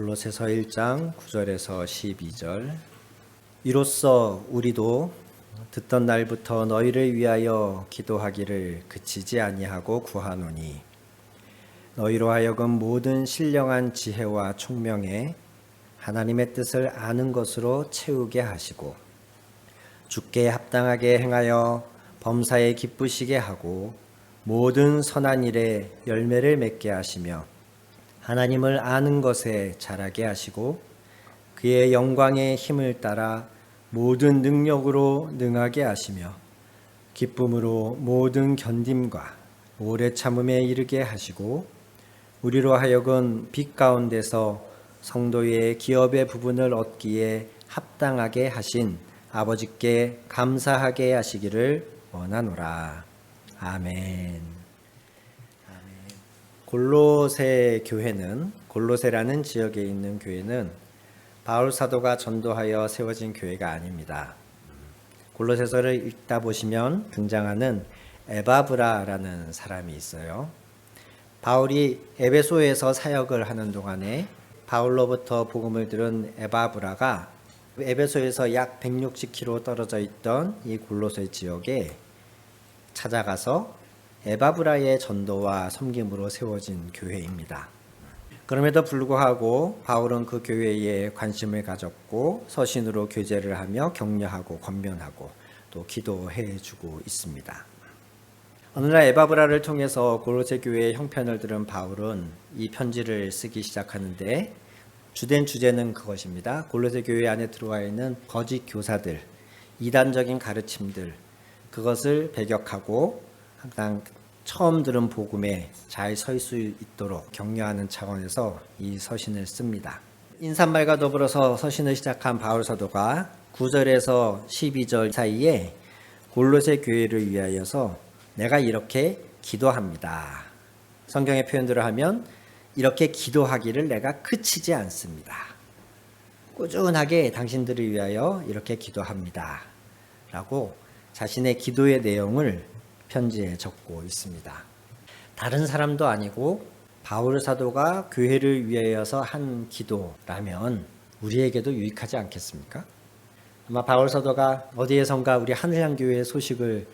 골로새서 1장 9절에서 12절. 이로써 우리도 듣던 날부터 너희를 위하여 기도하기를 그치지 아니하고 구하노니 너희로 하여금 모든 신령한 지혜와 총명에 하나님의 뜻을 아는 것으로 채우게 하시고 주께 합당하게 행하여 범사에 기쁘시게 하고 모든 선한 일에 열매를 맺게 하시며 하나님을 아는 것에 자라게 하시고 그의 영광의 힘을 따라 모든 능력으로 능하게 하시며 기쁨으로 모든 견딤과 오래 참음에 이르게 하시고 우리로 하여금 빛 가운데서 성도의 기업의 부분을 얻기에 합당하게 하신 아버지께 감사하게 하시기를 원하노라. 아멘. 골로새 교회는, 골로새라는 지역에 있는 교회는 바울 사도가 전도하여 세워진 교회가 아닙니다. 골로새서를 읽다 보시면 등장하는 에바브라라는 사람이 있어요. 바울이 에베소에서 사역을 하는 동안에 바울로부터 복음을 들은 에바브라가 에베소에서 약 160km 떨어져 있던 이 골로새 지역에 찾아가서 에바브라의 전도와 섬김으로 세워진 교회입니다. 그럼에도 불구하고 바울은 그 교회에 관심을 가졌고 서신으로 교제를 하며 격려하고 권면하고 또 기도해 주고 있습니다. 어느 날 에바브라를 통해서 골로새 교회의 형편을 들은 바울은 이 편지를 쓰기 시작하는데 주된 주제는 그것입니다. 골로새 교회 안에 들어와 있는 거짓 교사들, 이단적인 가르침들, 그것을 배격하고 항상 처음 들은 복음에 잘 설 수 있도록 격려하는 차원에서 이 서신을 씁니다. 인사말과 더불어서 서신을 시작한 바울 사도가 9절에서 12절 사이에 골로새 교회를 위하여서 내가 이렇게 기도합니다. 성경의 표현대로 하면 이렇게 기도하기를 내가 그치지 않습니다. 꾸준하게 당신들을 위하여 이렇게 기도합니다. 라고 자신의 기도의 내용을 편지에 적고 있습니다. 다른 사람도 아니고 바울 사도가 교회를 위하여서 한 기도라면 우리에게도 유익하지 않겠습니까? 아마 바울 사도가 어디에선가 우리 하늘향 교회의 소식을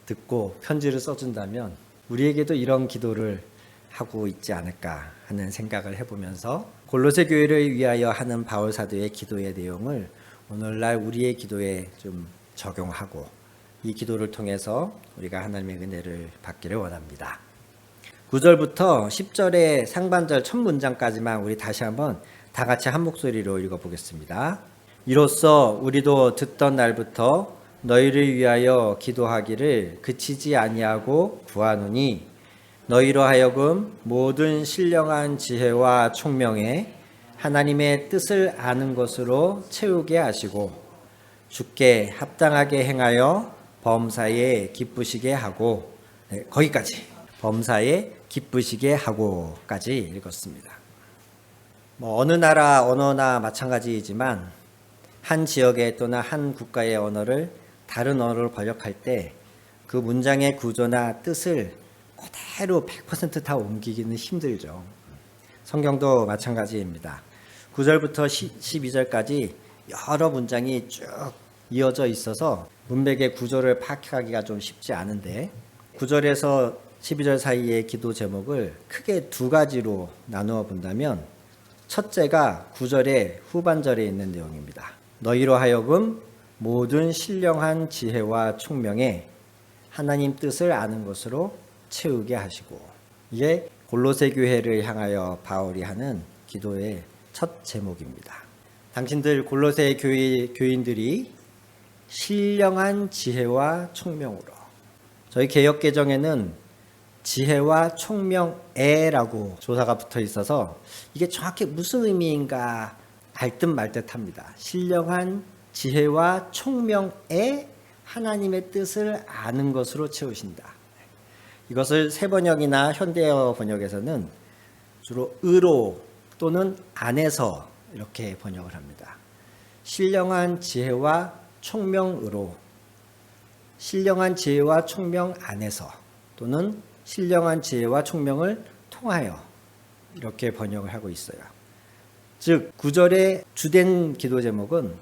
듣고 편지를 써준다면 우리에게도 이런 기도를 하고 있지 않을까 하는 생각을 해보면서 골로새 교회를 위하여 하는 바울 사도의 기도의 내용을 오늘날 우리의 기도에 좀 적용하고 이 기도를 통해서 우리가 하나님의 은혜를 받기를 원합니다. 9절부터 10절의 상반절 첫 문장까지만 우리 다시 한번 다 같이 한 목소리로 읽어보겠습니다. 이로써 우리도 듣던 날부터 너희를 위하여 기도하기를 그치지 아니하고 구하노니 너희로 하여금 모든 신령한 지혜와 총명에 하나님의 뜻을 아는 것으로 채우게 하시고 주께 합당하게 행하여 범사에 기쁘시게 하고 거기까지 범사에 기쁘시게 하고까지 읽었습니다. 어느 나라 언어나 마찬가지이지만 한 지역의 또는 한 국가의 언어를 다른 언어로 번역할 때 그 문장의 구조나 뜻을 그대로 100% 다 옮기기는 힘들죠. 성경도 마찬가지입니다. 9절부터 12절까지 여러 문장이 쭉 이어져 있어서 문맥의 구조를 파악하기가 좀 쉽지 않은데 9절에서 12절 사이의 기도 제목을 크게 두 가지로 나누어 본다면 첫째가 9절의 후반절에 있는 내용입니다. 너희로 하여금 모든 신령한 지혜와 총명에 하나님 뜻을 아는 것으로 채우게 하시고, 이게 골로새 교회를 향하여 바울이 하는 기도의 첫 제목입니다. 당신들 골로새 교인들이 신령한 지혜와 총명으로, 저희 개역개정에는 지혜와 총명에라고 조사가 붙어 있어서 이게 정확히 무슨 의미인가 알 듯 말 듯 합니다. 신령한 지혜와 총명에 하나님의 뜻을 아는 것으로 채우신다. 이것을 새번역이나 현대어 번역에서는 주로 의로 또는 안에서 이렇게 번역을 합니다. 신령한 지혜와 총명으로, 신령한 지혜와 총명 안에서 또는 신령한 지혜와 총명을 통하여 이렇게 번역을 하고 있어요. 즉 9절의 주된 기도 제목은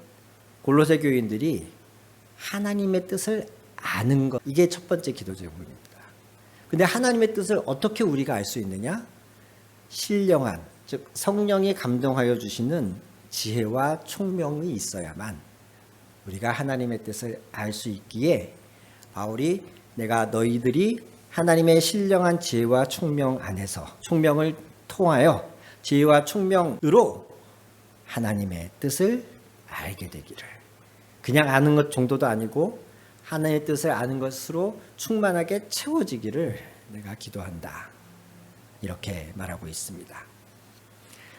골로새 교인들이 하나님의 뜻을 아는 것, 이게 첫 번째 기도 제목입니다. 근데 하나님의 뜻을 어떻게 우리가 알 수 있느냐? 신령한, 즉 성령이 감동하여 주시는 지혜와 총명이 있어야만 우리가 하나님의 뜻을 알 수 있기에 바울이 내가 너희들이 하나님의 신령한 지혜와 총명 안에서 총명을 통하여 지혜와 총명으로 하나님의 뜻을 알게 되기를, 그냥 아는 것 정도도 아니고 하나님의 뜻을 아는 것으로 충만하게 채워지기를 내가 기도한다. 이렇게 말하고 있습니다.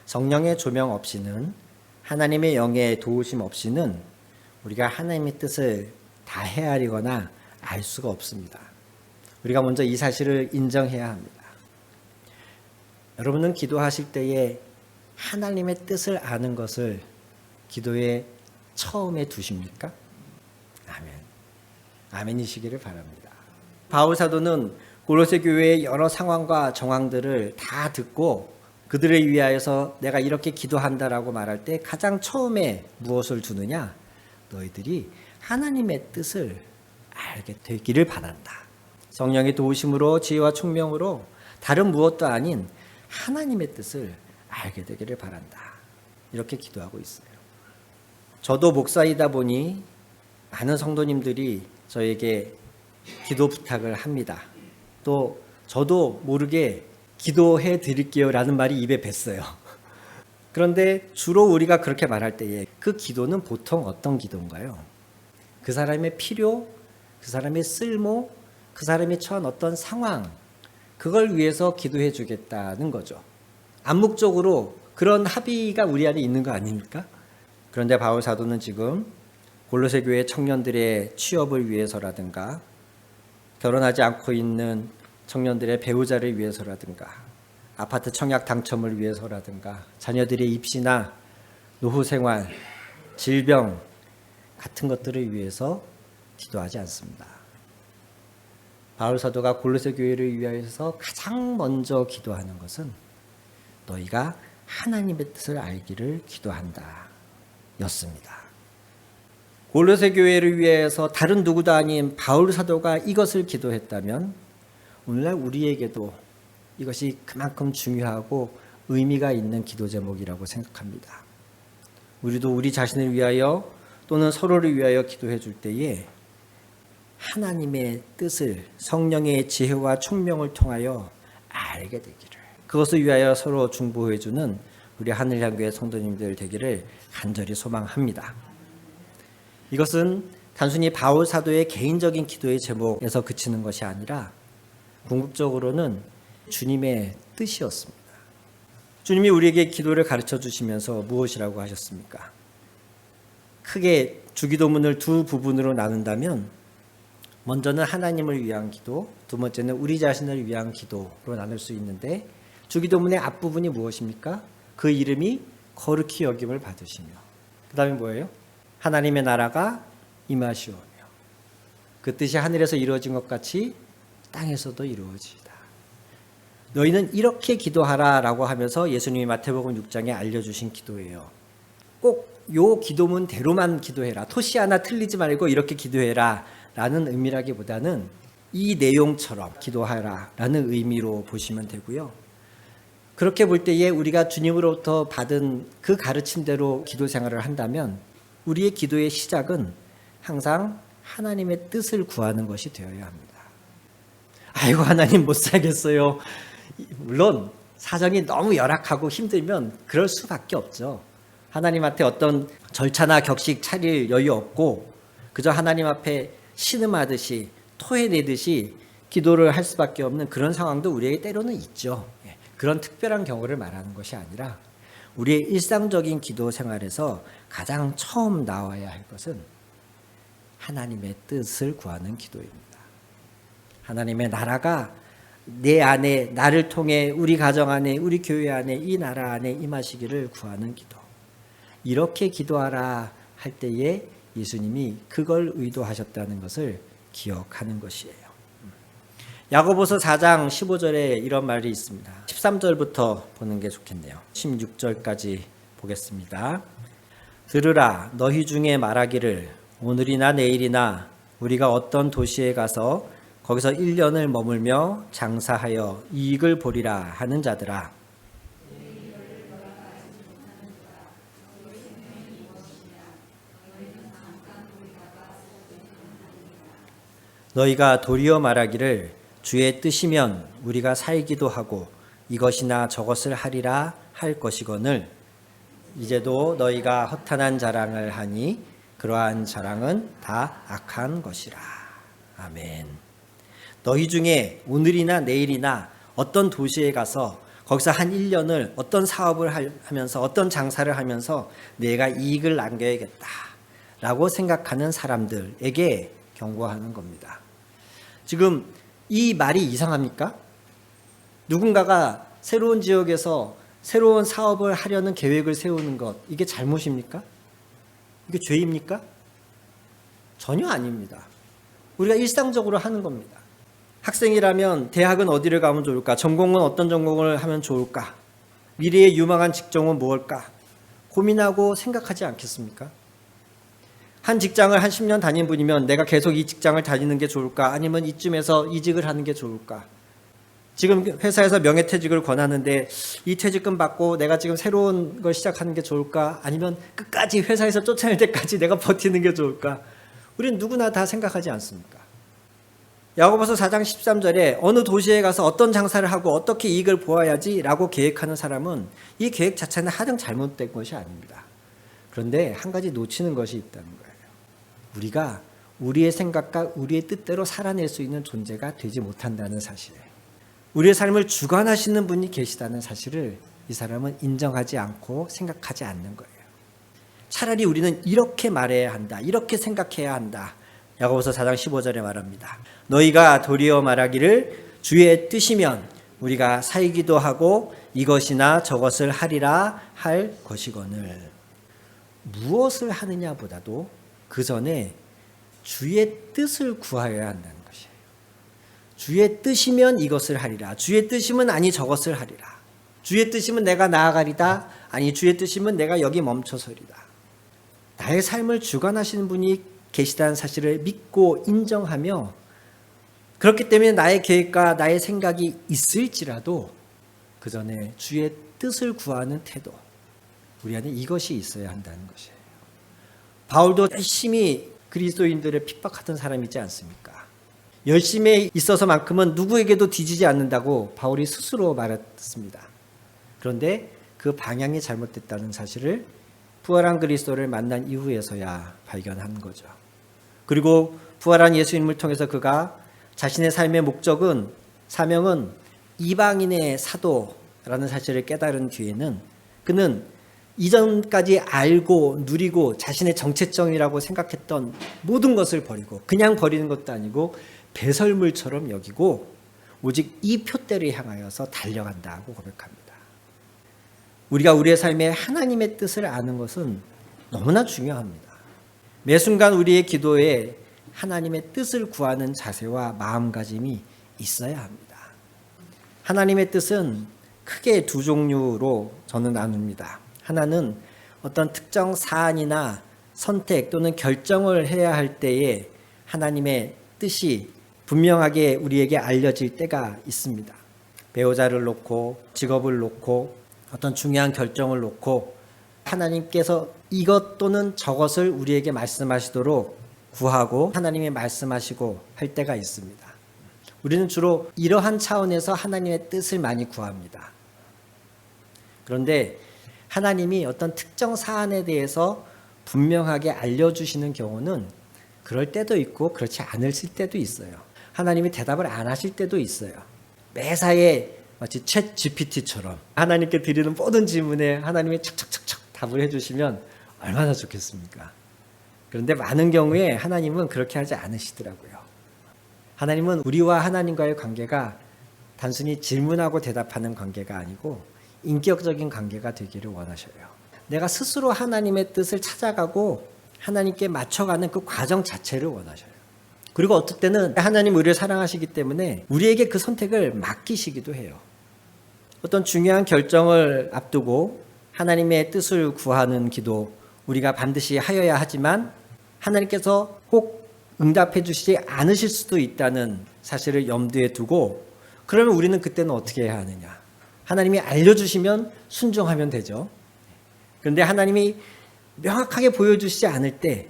성령의 조명 없이는, 하나님의 영의 도우심 없이는 우리가 하나님의 뜻을 다 헤아리거나 알 수가 없습니다. 우리가 먼저 이 사실을 인정해야 합니다. 여러분은 기도하실 때에 하나님의 뜻을 아는 것을 기도의 처음에 두십니까? 아멘. 아멘이시기를 바랍니다. 바울 사도는 골로새 교회의 여러 상황과 정황들을 다 듣고 그들을 위하여서 내가 이렇게 기도한다라고 말할 때 가장 처음에 무엇을 두느냐? 너희들이 하나님의 뜻을 알게 되기를 바란다. 성령의 도우심으로 지혜와 총명으로 다른 무엇도 아닌 하나님의 뜻을 알게 되기를 바란다. 이렇게 기도하고 있어요. 저도 목사이다 보니 많은 성도님들이 저에게 기도 부탁을 합니다. 또 저도 모르게 기도해 드릴게요 라는 말이 입에 뱄어요. 그런데 주로 우리가 그렇게 말할 때에 그 기도는 보통 어떤 기도인가요? 그 사람의 필요, 그 사람의 쓸모, 그 사람이 처한 어떤 상황, 그걸 위해서 기도해 주겠다는 거죠. 암묵적으로 그런 합의가 우리 안에 있는 거 아닙니까? 그런데 바울 사도는 지금 골로새 교회 청년들의 취업을 위해서라든가 결혼하지 않고 있는 청년들의 배우자를 위해서라든가 아파트 청약 당첨을 위해서라든가 자녀들의 입시나 노후 생활, 질병 같은 것들을 위해서 기도하지 않습니다. 바울 사도가 골로새 교회를 위하여서 가장 먼저 기도하는 것은 너희가 하나님의 뜻을 알기를 기도한다 였습니다. 골로새 교회를 위해서 다른 누구도 아닌 바울 사도가 이것을 기도했다면 오늘날 우리에게도 이것이 그만큼 중요하고 의미가 있는 기도 제목이라고 생각합니다. 우리도 우리 자신을 위하여 또는 서로를 위하여 기도해 줄 때에 하나님의 뜻을 성령의 지혜와 총명을 통하여 알게 되기를, 그것을 위하여 서로 중보해 주는 우리 하늘향교회 성도님들 되기를 간절히 소망합니다. 이것은 단순히 바울 사도의 개인적인 기도의 제목에서 그치는 것이 아니라 궁극적으로는 주님의 뜻이었습니다. 주님이 우리에게 기도를 가르쳐 주시면서 무엇이라고 하셨습니까? 크게 주기도문을 두 부분으로 나눈다면 먼저는 하나님을 위한 기도, 두 번째는 우리 자신을 위한 기도로 나눌 수 있는데 주기도문의 앞부분이 무엇입니까? 그 이름이 거룩히 여김을 받으시며, 그 다음에 뭐예요? 하나님의 나라가 임하시오며 그 뜻이 하늘에서 이루어진 것 같이 땅에서도 이루어지이다. 너희는 이렇게 기도하라 라고 하면서 예수님이 마태복음 6장에 알려주신 기도예요. 꼭 요 기도문대로만 기도해라, 토시 하나 틀리지 말고 이렇게 기도해라 라는 의미라기보다는 이 내용처럼 기도하라 라는 의미로 보시면 되고요. 그렇게 볼 때에 우리가 주님으로부터 받은 그 가르침대로 기도 생활을 한다면 우리의 기도의 시작은 항상 하나님의 뜻을 구하는 것이 되어야 합니다. 아이고 하나님 못 살겠어요. 물론 사정이 너무 열악하고 힘들면 그럴 수밖에 없죠. 하나님한테 어떤 절차나 격식 차릴 여유 없고 그저 하나님 앞에 신음하듯이 토해내듯이 기도를 할 수밖에 없는 그런 상황도 우리에게 때로는 있죠. 그런 특별한 경우를 말하는 것이 아니라 우리의 일상적인 기도 생활에서 가장 처음 나와야 할 것은 하나님의 뜻을 구하는 기도입니다. 하나님의 나라가 내 안에, 나를 통해 우리 가정 안에, 우리 교회 안에, 이 나라 안에 임하시기를 구하는 기도. 이렇게 기도하라 할 때에 예수님이 그걸 의도하셨다는 것을 기억하는 것이에요. 야고보서 4장 15절에 이런 말이 있습니다. 13절부터 보는 게 좋겠네요. 16절까지 보겠습니다. 들으라, 너희 중에 말하기를 오늘이나 내일이나 우리가 어떤 도시에 가서 거기서 1년을 머물며 장사하여 이익을 보리라 하는 자들아. 너희가 도리어 말하기를 주의 뜻이면 우리가 살기도 하고 이것이나 저것을 하리라 할 것이거늘 이제도 너희가 허탄한 자랑을 하니 그러한 자랑은 다 악한 것이라. 아멘. 너희 중에 오늘이나 내일이나 어떤 도시에 가서 거기서 한 1년을 어떤 사업을 하면서 어떤 장사를 하면서 내가 이익을 남겨야겠다라고 생각하는 사람들에게 경고하는 겁니다. 지금 이 말이 이상합니까? 누군가가 새로운 지역에서 새로운 사업을 하려는 계획을 세우는 것, 이게 잘못입니까? 이게 죄입니까? 전혀 아닙니다. 우리가 일상적으로 하는 겁니다. 학생이라면 대학은 어디를 가면 좋을까? 전공은 어떤 전공을 하면 좋을까? 미래의 유망한 직종은 무엇일까? 고민하고 생각하지 않겠습니까? 한 직장을 한 10년 다닌 분이면 내가 계속 이 직장을 다니는 게 좋을까? 아니면 이쯤에서 이직을 하는 게 좋을까? 지금 회사에서 명예퇴직을 권하는데 이 퇴직금 받고 내가 지금 새로운 걸 시작하는 게 좋을까? 아니면 끝까지 회사에서 쫓아낼 때까지 내가 버티는 게 좋을까? 우리는 누구나 다 생각하지 않습니까? 야고보서 4장 13절에 어느 도시에 가서 어떤 장사를 하고 어떻게 이익을 보아야지 라고 계획하는 사람은 이 계획 자체는 하등 잘못된 것이 아닙니다. 그런데 한 가지 놓치는 것이 있다는 거예요. 우리가 우리의 생각과 우리의 뜻대로 살아낼 수 있는 존재가 되지 못한다는 사실이에요. 우리의 삶을 주관하시는 분이 계시다는 사실을 이 사람은 인정하지 않고 생각하지 않는 거예요. 차라리 우리는 이렇게 말해야 한다. 이렇게 생각해야 한다. 야고보서 4장 15절에 말합니다. 너희가 도리어 말하기를 주의 뜻이면 우리가 살기도 하고 이것이나 저것을 하리라 할 것이거늘. 무엇을 하느냐보다도 그 전에 주의 뜻을 구하여야 한다는 것이에요. 주의 뜻이면 이것을 하리라. 주의 뜻이면 아니 저것을 하리라. 주의 뜻이면 내가 나아가리다. 아니 주의 뜻이면 내가 여기 멈춰서리다. 나의 삶을 주관하시는 분이 계시다는 사실을 믿고 인정하며 그렇기 때문에 나의 계획과 나의 생각이 있을지라도 그 전에 주의 뜻을 구하는 태도, 우리 안에 이것이 있어야 한다는 것이에요. 바울도 열심히 그리스도인들을 핍박하던 사람이지 않습니까? 열심히 있어서만큼은 누구에게도 뒤지지 않는다고 바울이 스스로 말했습니다. 그런데 그 방향이 잘못됐다는 사실을 부활한 그리스도를 만난 이후에서야 발견한 거죠. 그리고 부활한 예수님을 통해서 그가 자신의 삶의 목적은, 사명은 이방인의 사도라는 사실을 깨달은 뒤에는 그는 이전까지 알고 누리고 자신의 정체성이라고 생각했던 모든 것을 버리고, 그냥 버리는 것도 아니고 배설물처럼 여기고 오직 이 표대를 향하여서 달려간다고 고백합니다. 우리가 우리의 삶에 하나님의 뜻을 아는 것은 너무나 중요합니다. 매 순간 우리의 기도에 하나님의 뜻을 구하는 자세와 마음가짐이 있어야 합니다. 하나님의 뜻은 크게 두 종류로 저는 나눕니다. 하나는 어떤 특정 사안이나 선택 또는 결정을 해야 할 때에 하나님의 뜻이 분명하게 우리에게 알려질 때가 있습니다. 배우자를 놓고, 직업을 놓고, 어떤 중요한 결정을 놓고 하나님께서 이것 또는 저것을 우리에게 말씀하시도록 구하고 하나님이 말씀하시고 할 때가 있습니다. 우리는 주로 이러한 차원에서 하나님의 뜻을 많이 구합니다. 그런데 하나님이 어떤 특정 사안에 대해서 분명하게 알려주시는 경우는 그럴 때도 있고 그렇지 않을 때도 있어요. 하나님이 대답을 안 하실 때도 있어요. 매사에 마치 챗 GPT처럼 하나님께 드리는 모든 질문에 하나님이 척척척척 답을 해주시면 얼마나 좋겠습니까? 그런데 많은 경우에 하나님은 그렇게 하지 않으시더라고요. 하나님은 우리와 하나님과의 관계가 단순히 질문하고 대답하는 관계가 아니고 인격적인 관계가 되기를 원하셔요. 내가 스스로 하나님의 뜻을 찾아가고 하나님께 맞춰가는 그 과정 자체를 원하셔요. 그리고 어떨 때는 하나님 우리를 사랑하시기 때문에 우리에게 그 선택을 맡기시기도 해요. 어떤 중요한 결정을 앞두고 하나님의 뜻을 구하는 기도 우리가 반드시 하여야 하지만 하나님께서 꼭 응답해 주시지 않으실 수도 있다는 사실을 염두에 두고 그러면 우리는 그때는 어떻게 해야 하느냐? 하나님이 알려주시면 순종하면 되죠. 그런데 하나님이 명확하게 보여주시지 않을 때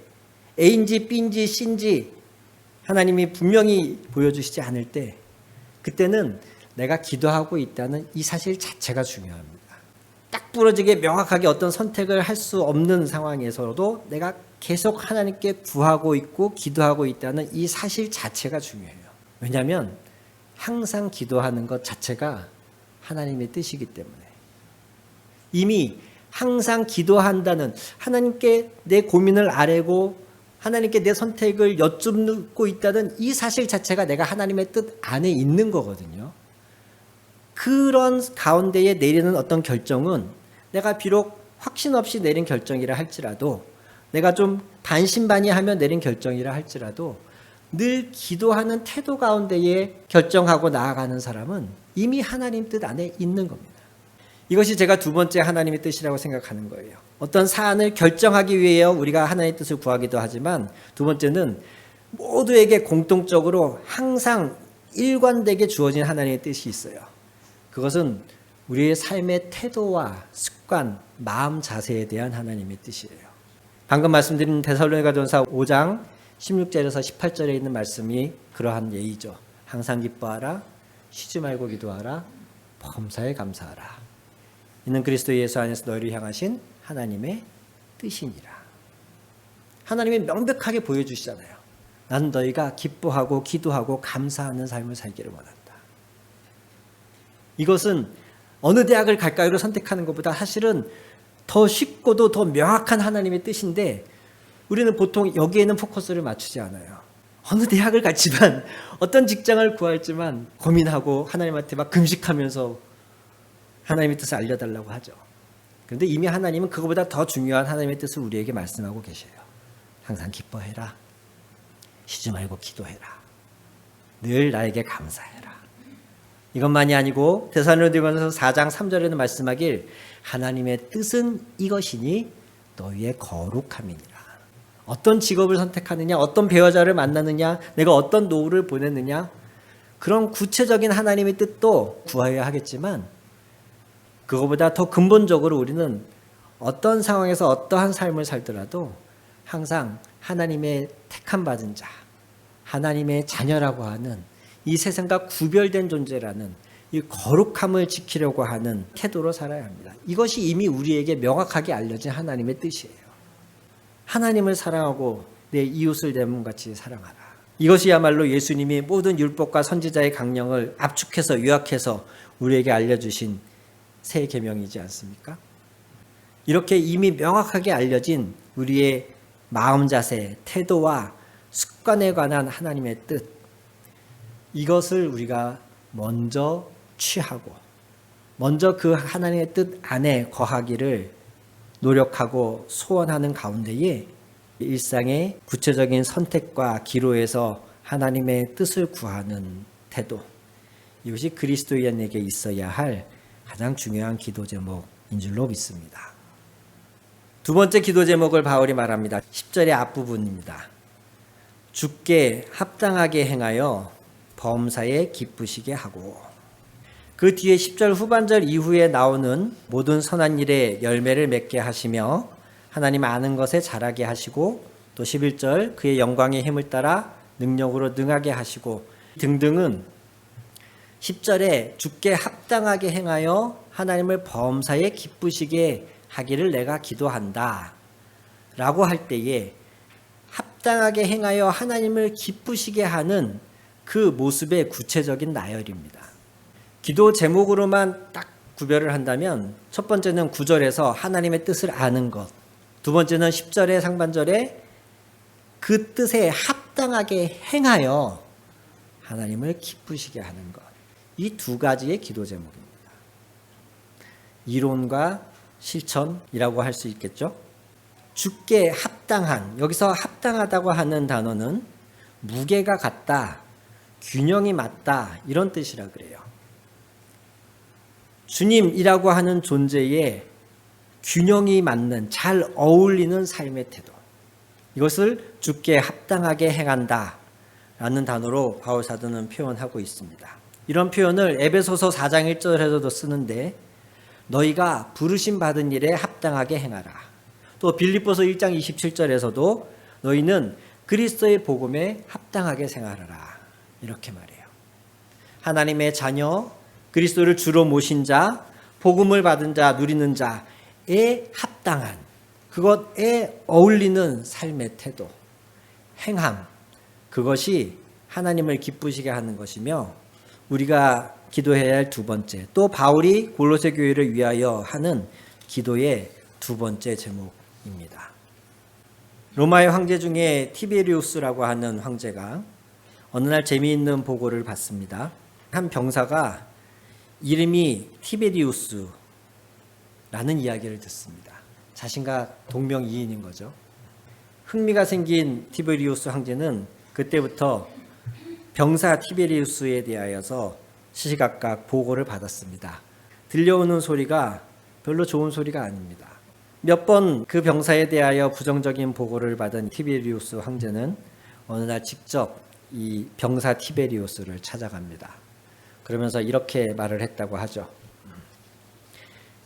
A인지 B인지 C인지 하나님이 분명히 보여주시지 않을 때 그때는 내가 기도하고 있다는 이 사실 자체가 중요합니다. 딱 부러지게 명확하게 어떤 선택을 할 수 없는 상황에서도 내가 계속 하나님께 구하고 있고 기도하고 있다는 이 사실 자체가 중요해요. 왜냐하면 항상 기도하는 것 자체가 하나님의 뜻이기 때문에 이미 항상 기도한다는 하나님께 내 고민을 아뢰고 하나님께 내 선택을 여쭙고 있다는 이 사실 자체가 내가 하나님의 뜻 안에 있는 거거든요. 그런 가운데에 내리는 어떤 결정은 내가 비록 확신 없이 내린 결정이라 할지라도 내가 좀 반신반의하며 내린 결정이라 할지라도 늘 기도하는 태도 가운데에 결정하고 나아가는 사람은 이미 하나님 뜻 안에 있는 겁니다. 이것이 제가 두 번째 하나님의 뜻이라고 생각하는 거예요. 어떤 사안을 결정하기 위해 우리가 하나님의 뜻을 구하기도 하지만 두 번째는 모두에게 공통적으로 항상 일관되게 주어진 하나님의 뜻이 있어요. 그것은 우리의 삶의 태도와 습관, 마음 자세에 대한 하나님의 뜻이에요. 방금 말씀드린 데살로니가전서 5장 16절에서 18절에 있는 말씀이 그러한 예의죠. 항상 기뻐하라, 쉬지 말고 기도하라, 범사에 감사하라. 이는 그리스도 예수 안에서 너희를 향하신 하나님의 뜻이니라. 하나님이 명백하게 보여주시잖아요. 나는 너희가 기뻐하고 기도하고 감사하는 삶을 살기를 원한다. 이것은 어느 대학을 갈까요를 선택하는 것보다 사실은 더 쉽고도 더 명확한 하나님의 뜻인데 우리는 보통 여기에는 포커스를 맞추지 않아요. 어느 대학을 갔지만 어떤 직장을 구할지만 고민하고 하나님한테 막 금식하면서 하나님의 뜻을 알려달라고 하죠. 그런데 이미 하나님은 그것보다 더 중요한 하나님의 뜻을 우리에게 말씀하고 계셔요. 항상 기뻐해라. 쉬지 말고 기도해라. 늘 나에게 감사해라. 이것만이 아니고 데살로니가전서 4장 3절에는 말씀하길 하나님의 뜻은 이것이니 너희의 거룩함이니라. 어떤 직업을 선택하느냐, 어떤 배우자를 만나느냐, 내가 어떤 노후를 보내느냐 그런 구체적인 하나님의 뜻도 구하여야 하겠지만 그거보다 더 근본적으로 우리는 어떤 상황에서 어떠한 삶을 살더라도 항상 하나님의 택함 받은 자, 하나님의 자녀라고 하는 이 세상과 구별된 존재라는 이 거룩함을 지키려고 하는 태도로 살아야 합니다. 이것이 이미 우리에게 명확하게 알려진 하나님의 뜻이에요. 하나님을 사랑하고 내 이웃을 내 몸같이 사랑하라. 이것이야말로 예수님이 모든 율법과 선지자의 강령을 압축해서 요약해서 우리에게 알려주신 새 계명이지 않습니까? 이렇게 이미 명확하게 알려진 우리의 마음 자세, 태도와 습관에 관한 하나님의 뜻, 이것을 우리가 먼저 취하고 먼저 그 하나님의 뜻 안에 거하기를 노력하고 소원하는 가운데에 일상의 구체적인 선택과 기로에서 하나님의 뜻을 구하는 태도, 이것이 그리스도인에게 있어야 할 가장 중요한 기도 제목인 줄로 믿습니다. 두 번째 기도 제목을 바울이 말합니다. 10절의 앞부분입니다. 주께 합당하게 행하여 범사에 기쁘시게 하고, 그 뒤에 10절 후반절 이후에 나오는 모든 선한 일에 열매를 맺게 하시며 하나님 아는 것에 자라게 하시고, 또 11절 그의 영광의 힘을 따라 능력으로 능하게 하시고 등등은 10절에 주께 합당하게 행하여 하나님을 범사에 기쁘시게 하기를 내가 기도한다 라고 할 때에 합당하게 행하여 하나님을 기쁘시게 하는 그 모습의 구체적인 나열입니다. 기도 제목으로만 딱 구별을 한다면 첫 번째는 9절에서 하나님의 뜻을 아는 것, 두 번째는 10절의 상반절에 그 뜻에 합당하게 행하여 하나님을 기쁘시게 하는 것, 이 두 가지의 기도 제목입니다. 이론과 실천이라고 할 수 있겠죠. 주께 합당한, 여기서 합당하다고 하는 단어는 무게가 같다, 균형이 맞다 이런 뜻이라 그래요. 주님이라고 하는 존재에 균형이 맞는 잘 어울리는 삶의 태도, 이것을 주께 합당하게 행한다 라는 단어로 바울 사도는 표현하고 있습니다. 이런 표현을 에베소서 4장 1절에서도 쓰는데 너희가 부르심 받은 일에 합당하게 행하라. 또 빌립보서 1장 27절에서도 너희는 그리스도의 복음에 합당하게 생활하라. 이렇게 말해요. 하나님의 자녀, 그리스도를 주로 모신 자, 복음을 받은 자, 누리는 자에 합당한, 그것에 어울리는 삶의 태도, 행함, 그것이 하나님을 기쁘시게 하는 것이며 우리가 기도해야 할 두 번째, 또 바울이 골로새 교회를 위하여 하는 기도의 두 번째 제목입니다. 로마의 황제 중에 티베리우스라고 하는 황제가 어느 날 재미있는 보고를 받습니다. 한 병사가 이름이 티베리우스라는 이야기를 듣습니다. 자신과 동명이인인 거죠. 흥미가 생긴 티베리우스 황제는 그때부터 병사 티베리우스에 대하여서 시시각각 보고를 받았습니다. 들려오는 소리가 별로 좋은 소리가 아닙니다. 몇 번 그 병사에 대하여 부정적인 보고를 받은 티베리우스 황제는 어느 날 직접 이 병사 티베리우스를 찾아갑니다. 그러면서 이렇게 말을 했다고 하죠.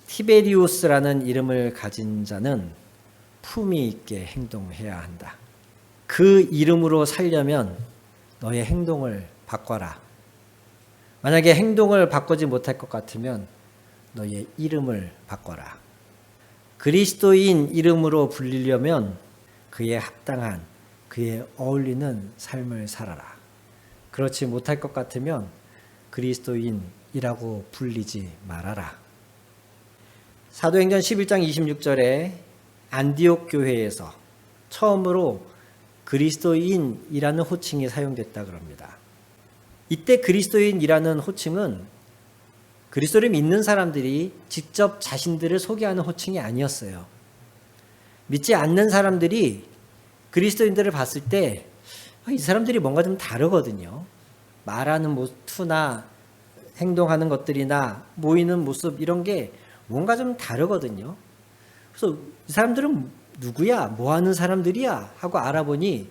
티베리우스라는 이름을 가진 자는 품위 있게 행동해야 한다. 그 이름으로 살려면 너의 행동을 바꿔라. 만약에 행동을 바꾸지 못할 것 같으면 너의 이름을 바꿔라. 그리스도인 이름으로 불리려면 그에 합당한, 그에 어울리는 삶을 살아라. 그렇지 못할 것 같으면 그리스도인이라고 불리지 말아라. 사도행전 11장 26절에 안디옥 교회에서 처음으로 그리스도인이라는 호칭이 사용됐다 그럽니다. 이때 그리스도인이라는 호칭은 그리스도를 믿는 사람들이 직접 자신들을 소개하는 호칭이 아니었어요. 믿지 않는 사람들이 그리스도인들을 봤을 때 이 사람들이 뭔가 좀 다르거든요. 말하는 투나 행동하는 것들이나 모이는 모습 이런 게 뭔가 좀 다르거든요. 그래서 이 사람들은 누구야? 뭐 하는 사람들이야? 하고 알아보니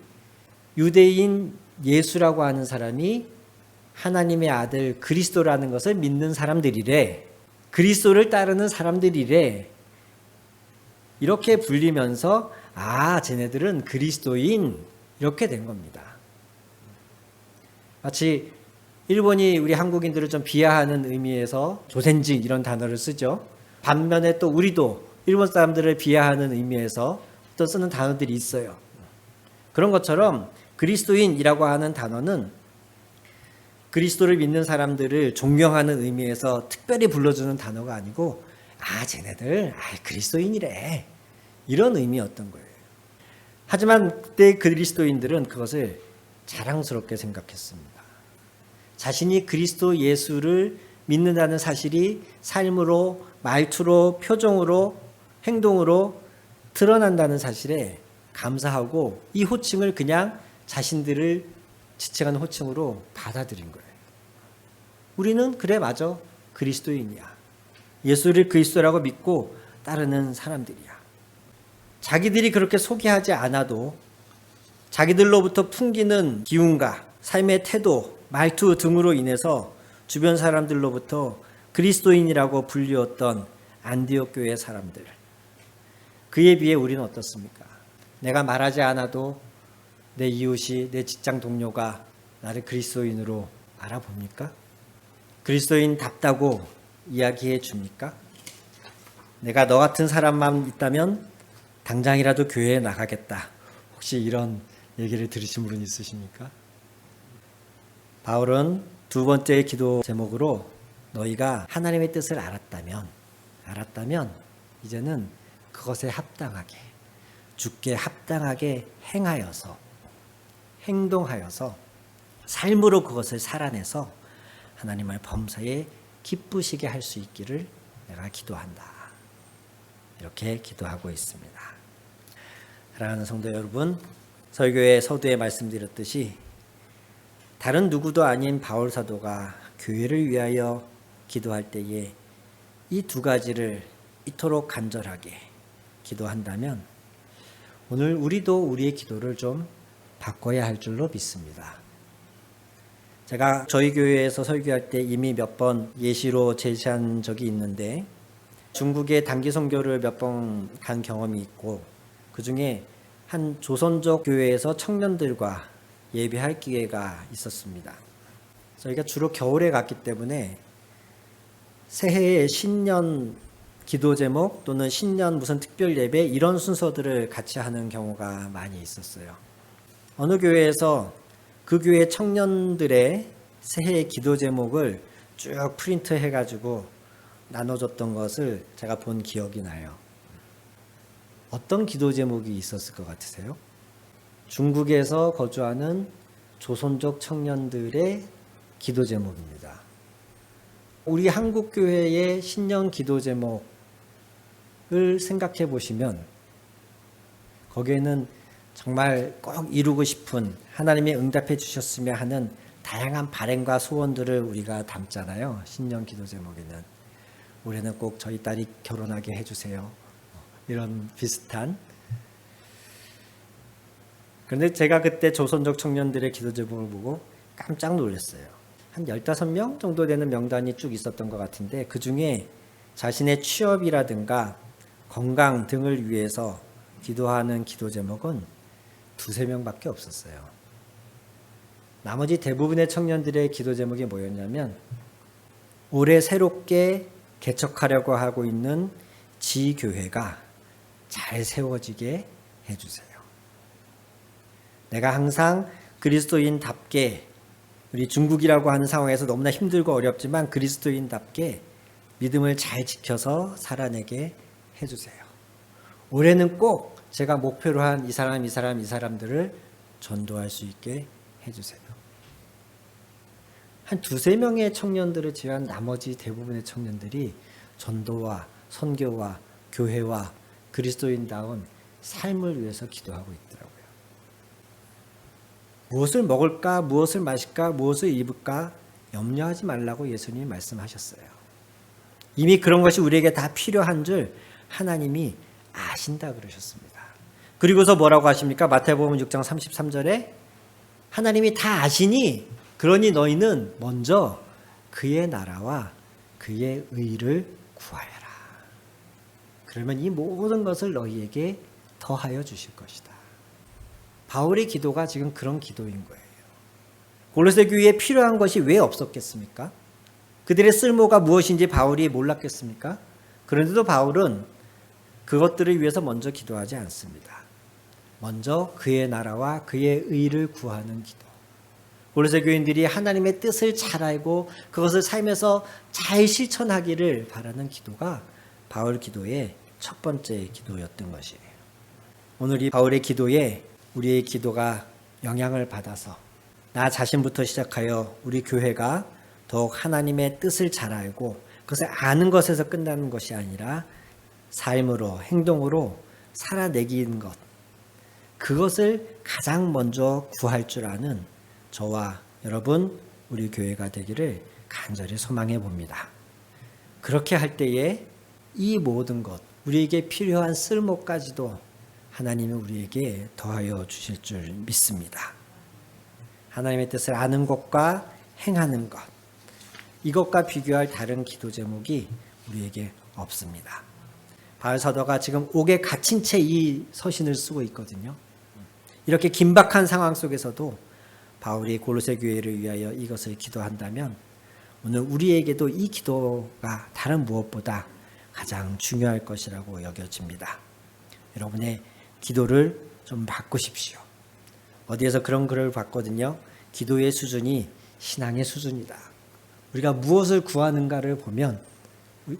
유대인 예수라고 하는 사람이 하나님의 아들 그리스도라는 것을 믿는 사람들이래. 그리스도를 따르는 사람들이래. 이렇게 불리면서 쟤네들은 그리스도인 이렇게 된 겁니다. 마치 일본이 우리 한국인들을 좀 비하하는 의미에서 조센진 이런 단어를 쓰죠. 반면에 또 우리도 일본 사람들을 비하하는 의미에서 또 쓰는 단어들이 있어요. 그런 것처럼 그리스도인이라고 하는 단어는 그리스도를 믿는 사람들을 존경하는 의미에서 특별히 불러주는 단어가 아니고 쟤네들 그리스도인이래 이런 의미였던 거예요. 하지만 그때 그리스도인들은 그것을 자랑스럽게 생각했습니다. 자신이 그리스도 예수를 믿는다는 사실이 삶으로, 말투로, 표정으로, 행동으로 드러난다는 사실에 감사하고 이 호칭을 그냥 자신들을 지칭하는 호칭으로 받아들인 거예요. 우리는 그래 맞아 그리스도인이야. 예수를 그리스도라고 믿고 따르는 사람들이야. 자기들이 그렇게 소개하지 않아도 자기들로부터 풍기는 기운과 삶의 태도, 말투 등으로 인해서 주변 사람들로부터 그리스도인이라고 불리웠던 안디옥 교회 사람들. 그에 비해 우리는 어떻습니까? 내가 말하지 않아도 내 이웃이, 내 직장 동료가 나를 그리스도인으로 알아봅니까? 그리스도인답다고 이야기해 줍니까? 내가 너 같은 사람만 있다면 당장이라도 교회에 나가겠다. 혹시 이런 얘기를 들으신 분 있으십니까? 바울은 두 번째 기도 제목으로 너희가 하나님의 뜻을 알았다면 이제는 그것에 합당하게, 주께 합당하게 행하여서, 행동하여서 삶으로 그것을 살아내서 하나님을 범사에 기쁘시게 할 수 있기를 내가 기도한다. 이렇게 기도하고 있습니다. 사랑하는 성도 여러분, 설교의 서두에 말씀드렸듯이 다른 누구도 아닌 바울 사도가 교회를 위하여 기도할 때에 이 두 가지를 이토록 간절하게 기도한다면 오늘 우리도 우리의 기도를 좀 바꿔야 할 줄로 믿습니다. 제가 저희 교회에서 설교할 때 이미 몇 번 예시로 제시한 적이 있는데 중국에 단기 선교를 몇 번 간 경험이 있고 그중에 한 조선족 교회에서 청년들과 예배할 기회가 있었습니다. 저희가 주로 겨울에 갔기 때문에 새해의 신년 기도 제목 또는 신년 무슨 특별 예배 이런 순서들을 같이 하는 경우가 많이 있었어요. 어느 교회에서 그 교회 청년들의 새해 기도 제목을 쭉 프린트 해가지고 나눠줬던 것을 제가 본 기억이 나요. 어떤 기도 제목이 있었을 것 같으세요? 중국에서 거주하는 조선족 청년들의 기도 제목입니다. 우리 한국 교회의 신년 기도 제목을 생각해 보시면 거기에는 정말 꼭 이루고 싶은 하나님이 응답해 주셨으면 하는 다양한 바람과 소원들을 우리가 담잖아요. 신년 기도 제목에는 올해는 꼭 저희 딸이 결혼하게 해주세요. 이런 비슷한. 그런데 제가 그때 조선족 청년들의 기도 제목을 보고 깜짝 놀랐어요. 한 15명 정도 되는 명단이 쭉 있었던 것 같은데 그중에 자신의 취업이라든가 건강 등을 위해서 기도하는 기도 제목은 2-3명밖에 없었어요. 나머지 대부분의 청년들의 기도 제목이 뭐였냐면 올해 새롭게 개척하려고 하고 있는 지교회가 잘 세워지게 해주세요. 내가 항상 그리스도인답게 우리 중국이라고 하는 상황에서 너무나 힘들고 어렵지만 그리스도인답게 믿음을 잘 지켜서 살아내게 해주세요. 올해는 꼭 제가 목표로 한 이 사람들을 전도할 수 있게 해주세요. 한 2-3명의 청년들을 제외한 나머지 대부분의 청년들이 전도와 선교와 교회와 그리스도인다운 삶을 위해서 기도하고 있더라고요. 무엇을 먹을까, 무엇을 마실까, 무엇을 입을까 염려하지 말라고 예수님이 말씀하셨어요. 이미 그런 것이 우리에게 다 필요한 줄 하나님이 아신다 그러셨습니다. 그리고서 뭐라고 하십니까? 마태복음 6장 33절에 하나님이 다 아시니 그러니 너희는 먼저 그의 나라와 그의 의를 구하여라. 그러면 이 모든 것을 너희에게 더하여 주실 것이다. 바울의 기도가 지금 그런 기도인 거예요. 골로새 교회에 필요한 것이 왜 없었겠습니까? 그들의 쓸모가 무엇인지 바울이 몰랐겠습니까? 그런데도 바울은 그것들을 위해서 먼저 기도하지 않습니다. 먼저 그의 나라와 그의 의를 구하는 기도. 골로새 교인들이 하나님의 뜻을 잘 알고 그것을 삶에서 잘 실천하기를 바라는 기도가 바울 기도의 첫 번째 기도였던 것이에요. 오늘 이 바울의 기도에 우리의 기도가 영향을 받아서 나 자신부터 시작하여 우리 교회가 더욱 하나님의 뜻을 잘 알고 그것을 아는 것에서 끝나는 것이 아니라 삶으로 행동으로 살아내기는 것, 그것을 가장 먼저 구할 줄 아는 저와 여러분 우리 교회가 되기를 간절히 소망해 봅니다. 그렇게 할 때에 이 모든 것, 우리에게 필요한 쓸모까지도 하나님이 우리에게 더하여 주실 줄 믿습니다. 하나님의 뜻을 아는 것과 행하는 것, 이것과 비교할 다른 기도 제목이 우리에게 없습니다. 바울 사도가 지금 옥에 갇힌 채 이 서신을 쓰고 있거든요. 이렇게 긴박한 상황 속에서도 바울이 골로새 교회를 위하여 이것을 기도한다면 오늘 우리에게도 이 기도가 다른 무엇보다 가장 중요할 것이라고 여겨집니다. 여러분의 기도를 좀 바꾸십시오. 어디에서 그런 글을 봤거든요. 기도의 수준이 신앙의 수준이다. 우리가 무엇을 구하는가를 보면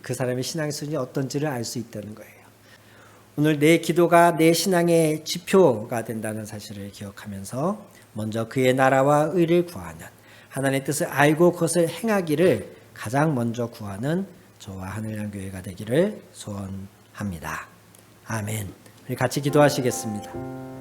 그 사람의 신앙의 수준이 어떤지를 알 수 있다는 거예요. 오늘 내 기도가 내 신앙의 지표가 된다는 사실을 기억하면서 먼저 그의 나라와 의를 구하는, 하나님의 뜻을 알고 그것을 행하기를 가장 먼저 구하는 저와 하늘양 교회가 되기를 소원합니다. 아멘. 우리 같이 기도하시겠습니다.